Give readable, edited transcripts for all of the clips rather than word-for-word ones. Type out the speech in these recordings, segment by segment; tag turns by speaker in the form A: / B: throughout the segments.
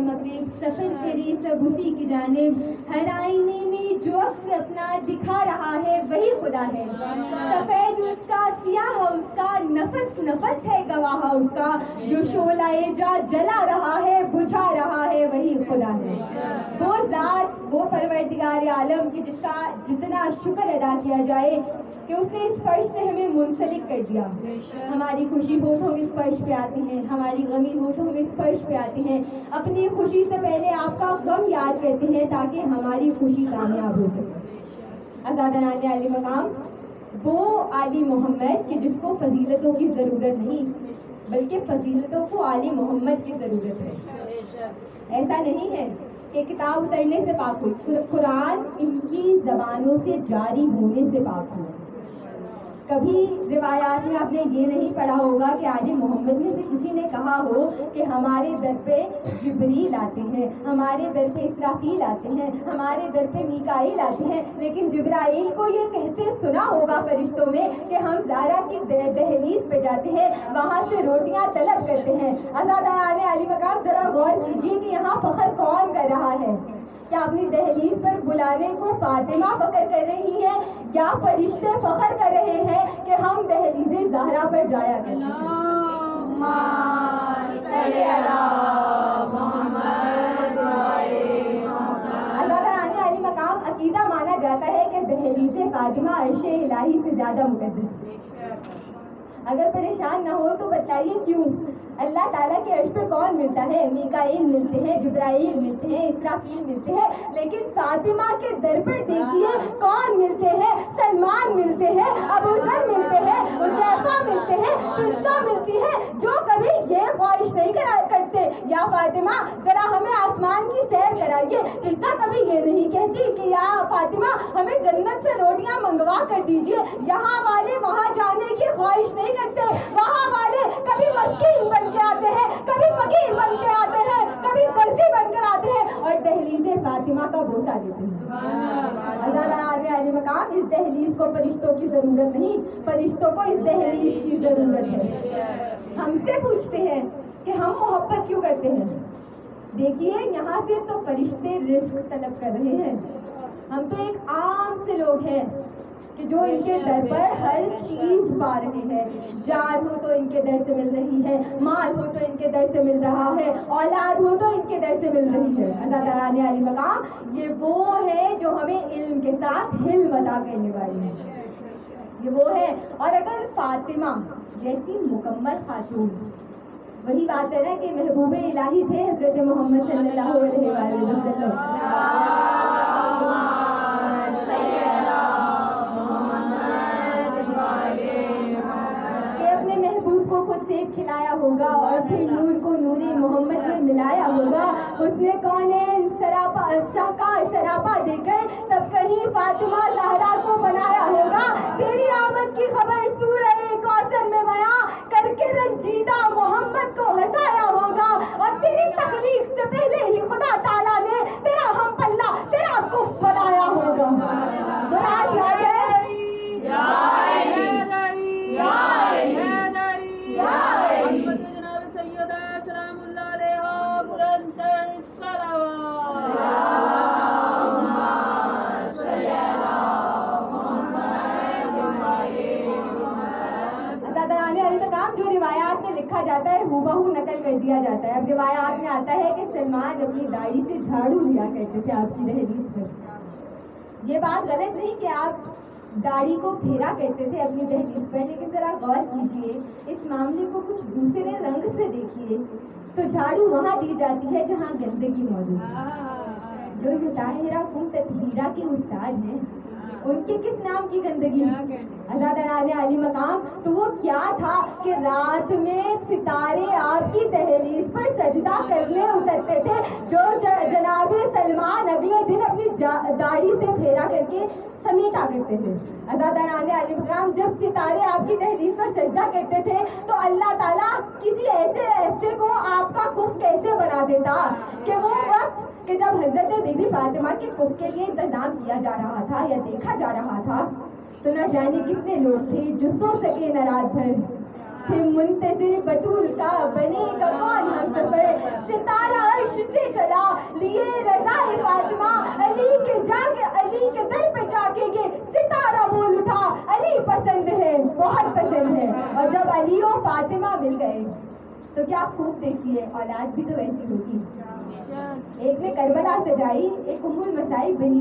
A: مغرب سفر کری سب اسی کی جانب، ہر آئینے میں جو عکس اپنا دکھا رہا ہے وہی خدا ہے، سفید اس کا سیاہ اس کا، نفس نفس ہے گواہ اس کا، جو شعلہ جا جلا رہا ہے بجھا رہا ہے وہی خدا ہے۔ وہ ذات، وہ پروردگار عالم کہ جس کا جتنا شکر ادا کیا جائے کہ اس نے اس فرش سے ہمیں منسلک کر دیا۔ ہماری خوشی ہو تو ہم اس فرش پہ آتے ہیں، ہماری غمی ہو تو ہم اس فرش پہ آتے ہیں، اپنی خوشی سے پہلے آپ کا غم یاد کرتے ہیں تاکہ ہماری خوشی کامیاب ہو سکے۔ عزاداران عالی مقام، وہ عالی محمد کہ جس کو فضیلتوں کی ضرورت نہیں بلکہ فضیلتوں کو عالی محمد کی ضرورت ہے۔ ایسا نہیں ہے کہ کتاب اترنے سے پاک ہوئی، قرآن ان کی زبانوں سے جاری ہونے سے پاک ہو۔ کبھی روایات میں آپ نے یہ نہیں پڑھا ہوگا کہ عالی محمد میں سے کسی نے کہا ہو کہ ہمارے در پہ جبریل آتے ہیں، ہمارے در پہ اسرافیل آتے ہیں، ہمارے در پہ میکائیل آتے ہیں، لیکن جبرائیل کو یہ کہتے سنا ہوگا فرشتوں میں کہ ہم زہرا کی دہلیز پہ جاتے ہیں، وہاں سے روٹیاں طلب کرتے ہیں۔ عزاداران عالی مقام، ذرا غور کیجیے کہ یہاں فخر کون کر رہا ہے؟ کیا اپنی دہلیز پر بلانے کو فاطمہ فخر کر رہی ہیں یا فرشتے فخر کر رہے ہیں کہ ہم دہلیز زہرا پر جایا کرتے ہیں؟ عزاداران عالی مقام، عقیدہ مانا جاتا ہے کہ دہلیز فاطمہ عرش الہی سے زیادہ مقدس ہے۔ اگر پریشان نہ ہو تو بتلائیے کیوں؟ اللہ تعالیٰ کے عرش پہ کون ملتا ہے؟ میکائیل ملتے ہیں، جبرائیل ملتے ہیں، اسرافیل ملتے ہیں، لیکن فاطمہ کے در پر دیکھیے کون ملتے ہیں؟ سلمان ملتے ہیں، ابو ذر ملتے ہیں، حذیفہ ملتے ہیں، فضہ ملتی ہے، جو کبھی یہ خواہش نہیں کرتے یا فاطمہ ذرا ہمیں آسمان کی سیر کرائیے۔ فضہ کبھی یہ نہیں کہتی کہ یا فاطمہ ہمیں جنت سے روٹیاں منگوا کر دیجیے۔ یہاں والے وہاں جانے کی خواہش نہیں کرتے، وہاں والے کبھی مسکین بن کے آتے ہیں، کبھی فقیر بن کے آتے ہیں، کبھی درزی بن کر آتے ہیں اور دہلیز فاطمہ کا بوسہ دیتے ہیں۔ عزاداران عالی مقام، اس دہلیز کو فرشتوں کی ضرورت نہیں، فرشتوں کو اس دہلیز کی ضرورت ہے۔ ہم سے پوچھتے ہیں کہ ہم محبت کیوں کرتے ہیں؟ دیکھیے یہاں سے تو فرشتے رزق طلب کر رہے ہیں، ہم تو ایک عام سے لوگ ہیں کہ جو ان کے در پر ہر چیز پا رہے ہیں۔ جان ہو تو ان کے در سے مل رہی ہے، مال ہو تو ان کے در سے مل رہا ہے، اولاد ہو تو ان کے در سے مل رہی ہے۔ عزاداران عالی مقام، یہ وہ ہے جو ہمیں علم کے ساتھ حلم عطا کرنے والی ہے، یہ وہ ہے۔ اور اگر فاطمہ جیسی مکمل خاتون، وہی بات ہے نا کہ محبوب الہی تھے حضرت محمد صلی اللہ علیہ وآلہ وسلم، اپنے محبوب کو خود سیب کھلایا ہوگا اور پھر نور کو نوری محمد میں ملایا ہوگا، اس نے کونین سراپا شاہکار سراپا دے کر تب کہیں فاطمہ زہرا کو بنایا ہوگا۔ تیری آمد کی خبر سورہ کوثر میں بیاں کر کے رنجیدہ محمد کو ہنسایا ہوگا، اور تیری تخلیق سے پہلے ہی خدا تعالیٰ نے تیرا ہم پلہ، تیرا کف بنایا ہوگا۔ مراد یاد ہے؟ جو روایات میں لکھا جاتا ہے ہو بہو نقل کر دیا جاتا ہے۔ اب روایات میں آتا ہے کہ سلمان اپنی داڑھی سے جھاڑو لیا کرتے تھے آپ کی دہلیز پر۔ یہ بات غلط نہیں کہ آپ داڑھی کو پھیرا کرتے تھے اپنی دہلیز پر، لیکن ذرا غور کیجئے، اس معاملے کو کچھ دوسرے رنگ سے دیکھیے تو جھاڑو وہاں دی جاتی ہے جہاں گندگی موجود ہے۔ جو طاہرہ کن تطہیرہ کے استاد ہیں، ان کے کس نام کی گندگی؟ عزاداران عالی مقام، تو وہ کیا تھا کہ رات میں ستارے آپ کی دہلیز پر سجدہ کرنے اترتے تھے، جو جناب سلمان اگلے دن اپنی داڑھی سے پھیرا کر کے سمیٹا کرتے تھے۔ عزاداران عالی مقام، جب ستارے آپ کی دہلیز پر سجدہ کرتے تھے تو اللہ تعالیٰ کسی ایسے کو آپ کا کف کیسے بنا دیتا کہ وہ وقت کہ جب حضرت بی بی فاطمہ کے کف کے لیے انتظام کیا جا رہا تھا یا دیکھا جا رہا تھا تو نہ جانے کتنے لوگ تھے جو سو سکے نہ رات بھر، تھے منتظر بطول کا بنے گا کون ہم سفر، ستارہ عرش سے لیے رضا فاطمہ، علی کے در پہ جا کے یہ ستارہ بول اٹھا، علی پسند ہے، بہت پسند ہے۔ اور جب علی و فاطمہ مل گئے تو کیا خوب دیکھیے، اولاد بھی تو ایسی ہوتی، ایک نے کربلا سجائی، ایک ام المسائب بنی،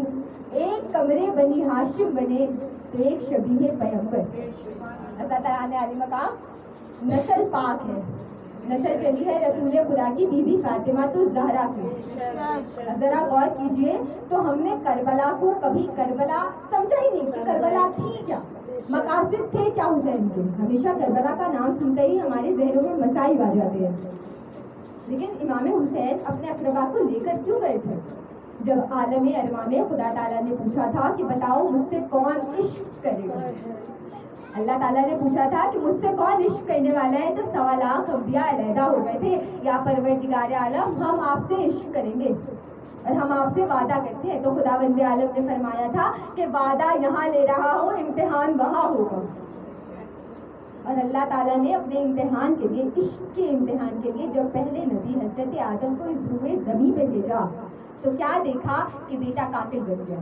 A: ایک کمرے بنی ہاشم بنے، تو ایک شبیہ پیغمبر۔ اللہ تعالیٰ نے علی مقام نسل پاک ہے، نسل چلی ہے رسول خدا کی بی بی فاطمہ تو زہرا سے۔ ذرا غور کیجئے تو ہم نے کربلا کو کبھی کربلا سمجھا ہی نہیں کہ کربلا تھی کیا، مقاصد تھے کیا حسین کے۔ ہمیشہ کربلا کا نام سنتے ہی ہمارے ذہنوں میں مسائب آ جاتے ہیں، لیکن امام حسین اپنے اقربا کو لے کر کیوں گئے تھے؟ جب عالم ارواح میں خدا تعالیٰ نے پوچھا تھا کہ بتاؤ مجھ سے کون عشق کرے گا، اللہ تعالیٰ نے پوچھا تھا کہ مجھ سے کون عشق کرنے والا ہے، تو 1.25 لاکھ انبیاء علیحدہ ہو گئے تھے، یا پروردگار عالم ہم آپ سے عشق کریں گے اور ہم آپ سے وعدہ کرتے ہیں۔ تو خداوند عالم نے فرمایا تھا کہ وعدہ یہاں لے رہا ہوں، امتحان وہاں ہوگا۔ اور اللہ تعالیٰ نے اپنے امتحان کے لیے، عشق کے امتحان کے لیے، جب پہلے نبی حضرت آدم کو اس روئے زمین پہ بھیجا تو کیا دیکھا کہ بیٹا قاتل بن گیا،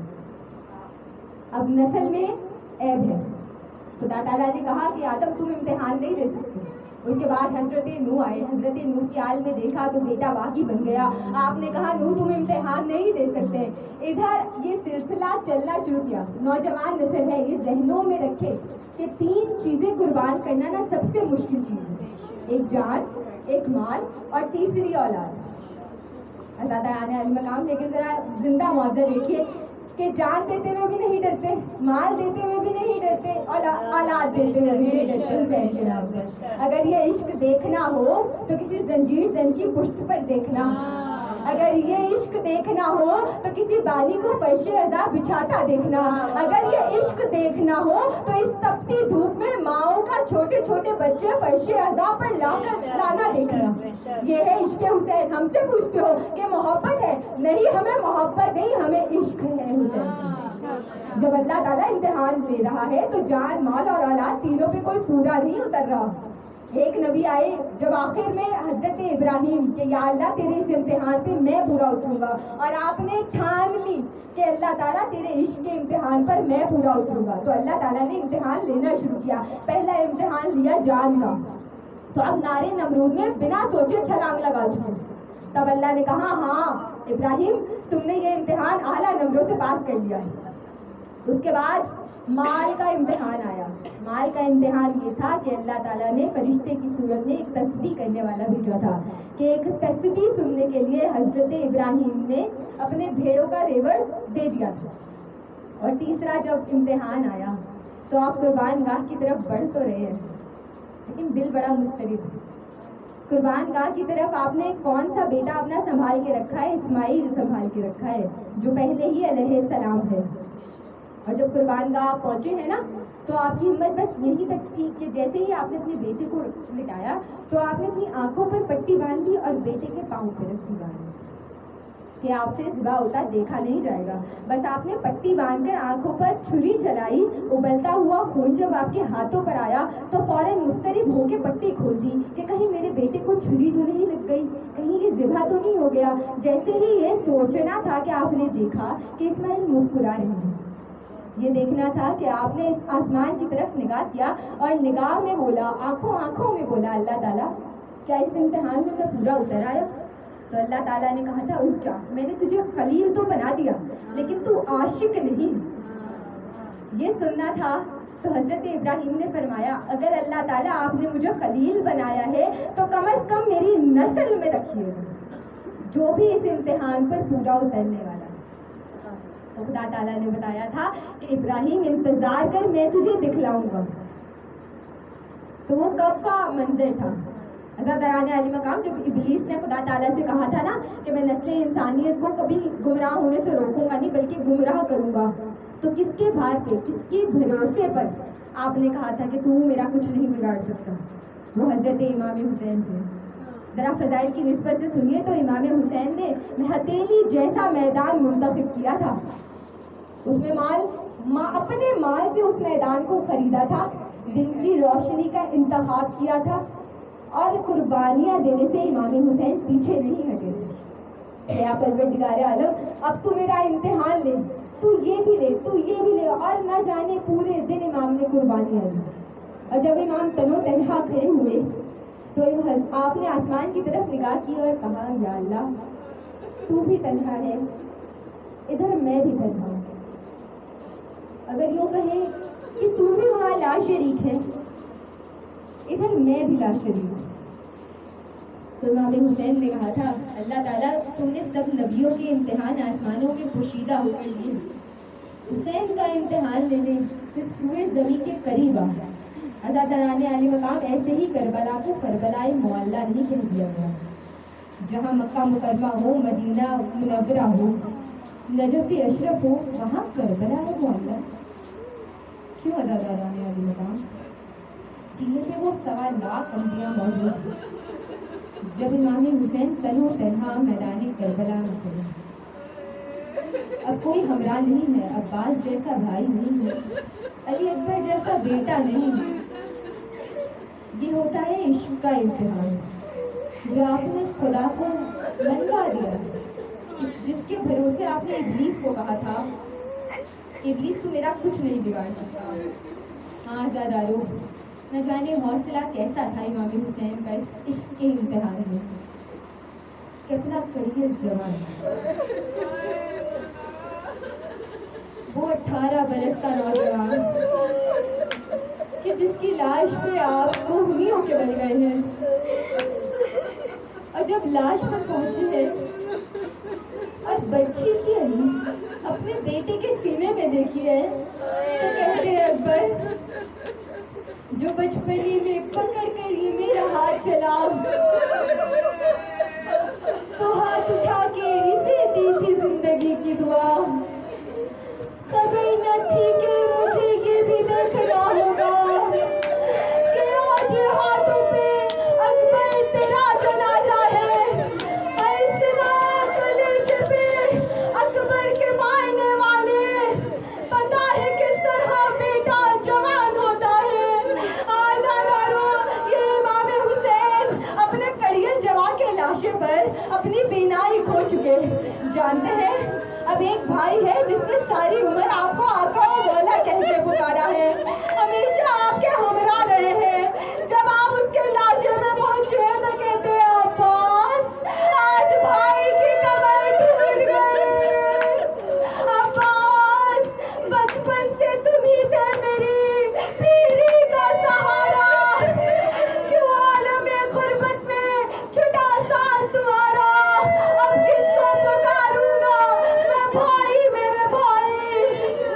A: اب نسل میں عیب ہے۔ خدا تعالیٰ نے کہا کہ آدم تم امتحان نہیں دے سکتے۔ اس کے بعد حضرت نوح آئے، حضرت نوح کی حال میں دیکھا تو بیٹا باقی بن گیا، آپ نے کہا نوح تم امتحان نہیں دے سکتے۔ ادھر یہ سلسلہ چلنا شروع کیا، نوجوان نسل ہے، یہ ذہنوں میں رکھے کہ 3 چیزیں قربان کرنا نا سب سے مشکل چیز ہے، ایک جان، ایک مال اور تیسری اولاد۔ اللہ تعالیٰ نے علی مقام، لیکن ذرا زندہ معجزہ دیکھیے کہ جان دیتے ہوئے بھی نہیں ڈرتے، مال دیتے ہوئے بھی نہیں ڈرتے، اور اولاد دیتے ہوئے بھی نہیں ڈرتے حسین کے نام پر۔ اگر یہ عشق دیکھنا ہو تو کسی زنجیر زن کی پشت پر دیکھنا، اگر یہ عشق دیکھنا ہو تو کسی بانی کو فرش رضا بچھاتا دیکھنا، اگر یہ عشق دیکھنا ہو تو اس تپتی دھوپ میں ماؤں کا چھوٹے چھوٹے بچے فرش رضا پر لانا دیکھنا۔ یہ ہے عشق حسین۔ ہم سے پوچھتے ہو کہ محبت ہے، نہیں، ہمیں محبت نہیں، ہمیں عشق ہے حسین۔ جب اللہ تعالیٰ امتحان لے رہا ہے تو جان، مال اور اولاد تینوں پہ کوئی پورا نہیں اتر رہا۔ ایک نبی آئے جب آخر میں حضرت ابراہیم کہ یا اللہ تیرے اس امتحان پہ میں پورا اتروں گا، اور آپ نے ٹھان لی کہ اللہ تعالیٰ تیرے عشق کے امتحان پر میں پورا اتروں گا، تو اللہ تعالیٰ نے امتحان لینا شروع کیا۔ پہلا امتحان لیا جان کا، تو اب نارے نمرود میں بنا سوچے چھلانگ لگا چکے۔ تب اللہ نے کہا ہاں ابراہیم تم نے یہ امتحان اعلیٰ نمبروں سے پاس کر لیا ہے۔ اس کے بعد مال کا امتحان آیا۔ مال کا امتحان یہ تھا کہ اللہ تعالیٰ نے فرشتے کی صورت میں ایک تسبیح کرنے والا بھیجا تھا، کہ ایک تسبیح سننے کے لیے حضرت ابراہیم نے اپنے بھیڑوں کا ریوڑ دے دیا تھا۔ اور تیسرا جب امتحان آیا تو آپ قربان گاہ کی طرف بڑھ تو رہے ہیں لیکن دل بڑا مضطرب ہے۔ قربان گاہ کی طرف آپ نے کون سا بیٹا اپنا سنبھال کے رکھا ہے؟ اسماعیل سنبھال کے رکھا ہے، جو پہلے ہی علیہ السلام ہے۔ اور جب قربان گاہ آپ پہنچے ہیں نا تو آپ کی ہمت بس یہی تک تھی کہ جیسے ہی آپ نے اپنے بیٹے کو لٹایا تو آپ نے اپنی آنکھوں پر پٹی باندھ دی اور بیٹے کے پاؤں پہ رسی باندھ دی کہ آپ سے ذبح ہوتا دیکھا نہیں جائے گا۔ بس آپ نے پٹی باندھ کر آنکھوں پر چھری چلائی، ابلتا ہوا خون جب آپ کے ہاتھوں پر آیا تو فوراً مضطرب ہو کے پٹی کھول دی کہ کہیں میرے بیٹے کو چھری تو نہیں لگ گئی، کہیں یہ ذبح تو نہیں ہو گیا۔ جیسے ہی یہ سوچنا تھا کہ آپ نے دیکھا کہ اسماعیل مسکرا رہے ہیں۔ یہ دیکھنا تھا کہ آپ نے اس آسمان کی طرف نگاہ کیا اور نگاہ میں بولا، آنکھوں میں بولا، اللہ تعالیٰ کیا اس امتحان میں پورا اتر آیا؟ تو اللہ تعالیٰ نے کہا تھا اٹھ جا، میں نے تجھے خلیل تو بنا دیا لیکن تو عاشق نہیں۔ یہ سننا تھا تو حضرت ابراہیم نے فرمایا اگر اللہ تعالیٰ آپ نے مجھے خلیل بنایا ہے تو کم از کم میری نسل میں رکھیے گا جو بھی اس امتحان پر پورا اترنے والا۔ تو خدا تعالیٰ نے بتایا تھا کہ ابراہیم انتظار کر، میں تجھے دکھلاؤں گا۔ تو وہ کب کا منظر تھا؟ حضرت علی مقام جب ابلیس نے خدا تعالیٰ سے کہا تھا نا کہ میں نسل انسانیت کو کبھی گمراہ ہونے سے روکوں گا نہیں بلکہ گمراہ کروں گا، تو کس کے بھار پہ، کس کے بھروسے پر آپ نے کہا تھا کہ تو میرا کچھ نہیں بگاڑ سکتا؟ وہ حضرت امام حسین تھے۔ ذرا فضائل کی نسبت سے سنیے تو امام حسین نے ہتھیلی جیسا میدان منتخب کیا تھا، اس میں اپنے مال سے اس میدان کو خریدا تھا، دن کی روشنی کا انتخاب کیا تھا اور قربانیاں دینے سے امام حسین پیچھے نہیں ہٹے تھے۔ یا پروردگار عالم اب تو میرا امتحان لے، تو یہ بھی لے، تو یہ بھی لے، اور نہ جانے پورے دن امام نے قربانیاں دی۔ اور جب امام تنو تنہا کھڑے ہوئے تو آپ نے آسمان کی طرف نگاہ کی اور کہا یا اللہ تو بھی تنہا ہے، ادھر میں بھی تنہا ہوں، اگر یوں کہیں کہ تو بھی وہاں لا شریک ہے، ادھر میں بھی لا شریک ہوں۔ تو امام حسین نے کہا تھا اللہ تعالیٰ تم نے سب نبیوں کے امتحان آسمانوں میں پوشیدہ ہو کر لیے، حسین کا امتحان لینے تو سوئے زمین کے قریب آ۔ عزاداران عالی مقام ایسے ہی کربلا کو کربلائے معلیٰ نہیں کہہ دیا گیا، جہاں مکہ مکرمہ ہو، مدینہ منورہ ہو، نجف اشرف ہو، وہاں کربلا ہے معلیٰ کیوں؟ عزاداران عالی مقام ٹیلے پہ وہ 1.25 انبیاء موجود ہیں، جب امام حسین تنو تنہا میدان کربلا میں کھڑے، اب کوئی ہمراہ نہیں ہے، عباس جیسا بھائی نہیں ہے، علی اکبر جیسا بیٹا نہیں ہے۔ یہ ہوتا ہے عشق کا امتحان، جو آپ نے خدا کو منوا دیا، جس کے بھروسے آپ نے ابلیس کو کہا تھا ابلیس تو میرا کچھ نہیں بگاڑ سکتا۔ ہاں عزادارو، نہ جانے حوصلہ کیسا تھا امام حسین کا اس عشق کے امتحان میں کہ اپنا کریئر جوان، وہ 18 برس کا نوجوان کہ جس کی لاش پہ آپ کوہنیوں کے بن گئے ہیں، اور جب لاش پر پہنچے ہیں اور برچھی کی علی اپنے بیٹے کے سینے میں دیکھی ہے تو کہتے ہیں اکبر جو بچپنی میں پکڑ کر ہی میرا ہاتھ چلا تو ہاتھ اٹھا کے اسے دی تھی زندگی کی دعا، خبر نہ تھی کہ مجھے یہ بھی دیکھنا ہوگا کہ آج ہاتھوں پہ اکبر تیرا جنازہ ہے، ایسنا کلیجے پہ اکبر کے مارنے والے، پتا ہے کس طرح بیٹا جوان ہوتا ہے۔ آزادارو، یہ امام حسین اپنے کڑیل جوا کے لاشے پر اپنی بینائی کھو چکے، جانتے ہیں اب ایک بھائی ہے جس نے ساری عمر آپ کو آقا و مولا کہہ کے پکارا ہے، ہمیشہ آپ کے ہمراہ رہے ہیں، جب آپ اس کے لاشے میں پہنچے تو کہتے ہیں عباس آج بھائی کی کمر ٹوٹ گئی، عباس بچپن سے تم ہی تھے میری پیری کا سہارا، کیوں عالم غربت میں چھٹا ساتھ تمہارا، اب کس کو پکاروں گا میں بھائی، میرے بھائی،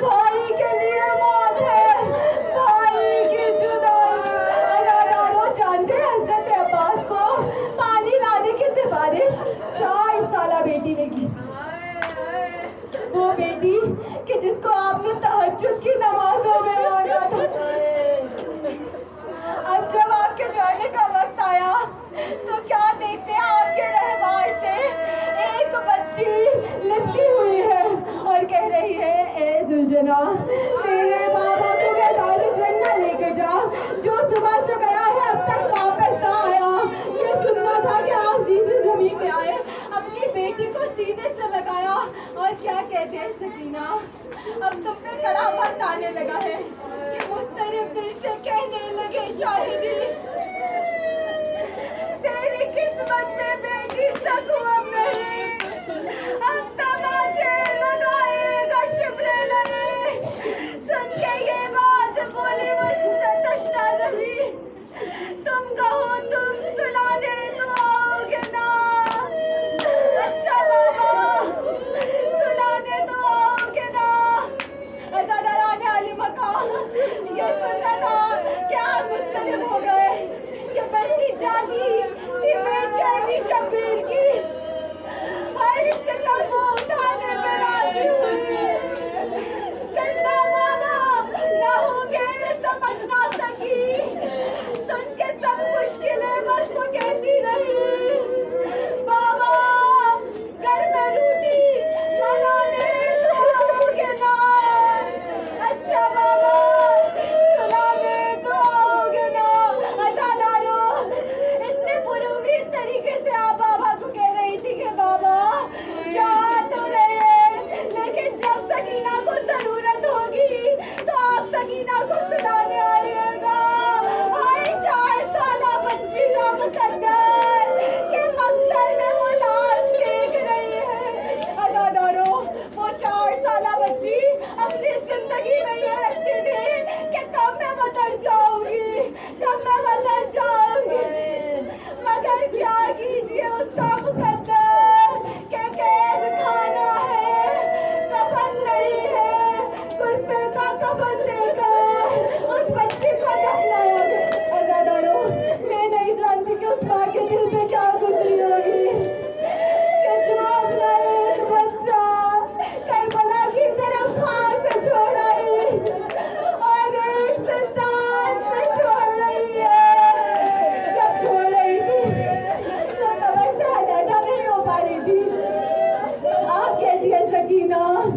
A: بھائی کے لیے موت ہے، بھائی کی جدائی۔ عزادارو، جانتے ہیں حضرت عباس کو پانی لانے کی سفارش 4 سالہ بیٹی نے کی، وہ بیٹی کہ جس کو آپ نے تہجد کی نمازوں میں مانگا تھا۔ اب جب آپ کے جانے کا وقت آیا تو کیا دیکھتے ہیں آپ کے رہوار سے ایک بچی لپٹی ہوئی ہے اور کہہ رہی ہے اے ذوالجنا میرے بابا کو میدان جنت لے کے جا، جو صبح سے گیا ہے اب تک واپس نہ آیا، یہ سننا تھا کہ آپ سیدھے زمین پہ آئے، اپنی بیٹی کو سیدھے سے لگایا، اور کیا کہتے ہیں سکینہ اب تم پہ کڑا وقت آنے لگا ہے کہ مضطرب دل سے کہنے لگے شاہدی تیری قسمت میں بیٹی سکوں اب نہیں، اب تماچے لگائے گا شبرے لئے، سن کے یہ بات بولی مجھ سے تشنا نبی، تم کہو تم سلانے تو آؤ گے نا، اچھا بابا سلانے تو آؤ گے نا۔ عزاداران عالی مقام یہ سننا تھا کہ آپ مضطرب ہو گئے کہ بڑھتی جاتی تھی بے چینی شبیر کی، ہر ستم وہ اٹھانے پہ راضی ہوئی، زندہ بابا نہ ہوں گے سمجھ نہ سکی، سن کے سب مشکلیں بس وہ کہتی رہی بابا گھر میں روٹی بنانے تو آؤ گے نا، اچھا بابا سلانے تو آؤ گے نا۔ عزادارو، اتنے پر امید طریقے سے آپ بابا کو کہہ رہی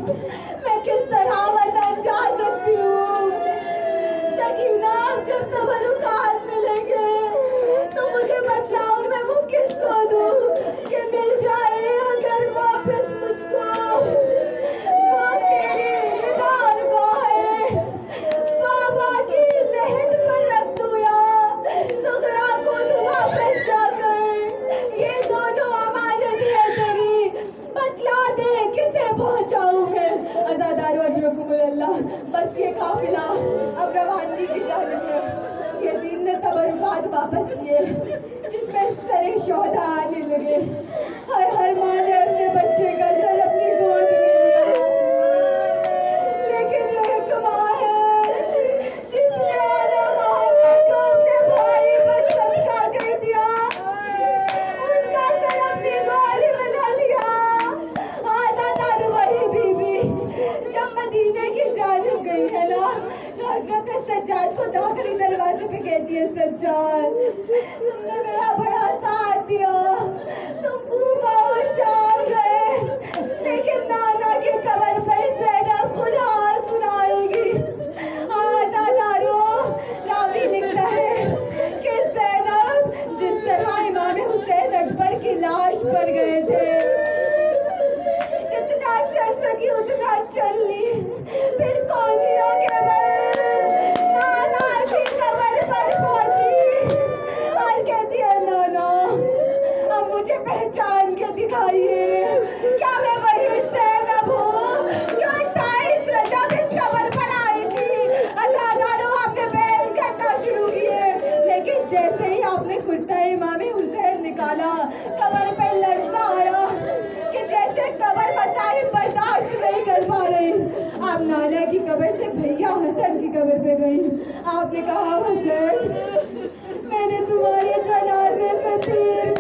A: میں کس طرح وطن جا سکتی ہوں؟ سکینہ جب تبرکات ملیں گے تو مجھے بتلاؤ میں وہ کس کو دوں کہ مل جائے اگر واپس مجھ کو؟ وہ تیری رضا اور گواہ ہے، بابا کی لحد پر رکھ دوں یا سغرا کو تو واپس جا کر، یہ دونوں امانت ہے تیری، بتلا دے کسے پہنچاؤں میں؟ عزادارو اجرکم اللہ، بس یہ قافلہ اب روانگی کی جانب ہے۔ یزید نے تبرکات واپس کیے جس میں سر شہداء آنے لگے۔ ہر ماں نے اپنے بچے کا سر اپنی گود میں لیا، لیکن ایک ماں ہے جس نے اعلیٰ محمد کو اپنے بھائی پر صدقہ کر دیا، ان کا سر اپنی گود میں نہ لیا۔ عزادارو وہی بی بی جب مدینے کی جانب گئی ہے نا، تو حضرت سجاد کو داخلی دروازے پہ کہتی ہے، سجاد تم نے میرا بڑا ساتھ دیا، تم کوفہ اور شام گئے، لیکن نانا کی قبر پر زینب خود حال سنائے گی۔ عزادارو راوی لکھتا ہے کہ زینب جس طرح امام حسین اکبر کی لاش پر گئے تھے، جتنا چل سکی اتنا چل لی، پھر کونیوں کے بل نانا کی قبر پر پہنچی اور کہتی ہے، نانا اب مجھے پہچان کے دکھائیے، کیا میں وہی زینب ہوں جو 28 رجب اس قبر پر آئی تھی؟ عزادارو آپ نے بیان کرنا شروع کیے، لیکن جیسے ہی آپ نے کرتا امام حسین نکالا، قبر پہ لرزہ آیا کہ جیسے قبر مصائب برداشت نہیں کر پا رہی۔ آپ نانا کی قبر سے بھیا حسن کی قبر پہ گئی۔ آپ نے کہا، حسن میں نے تمہارے جنازے سے تیر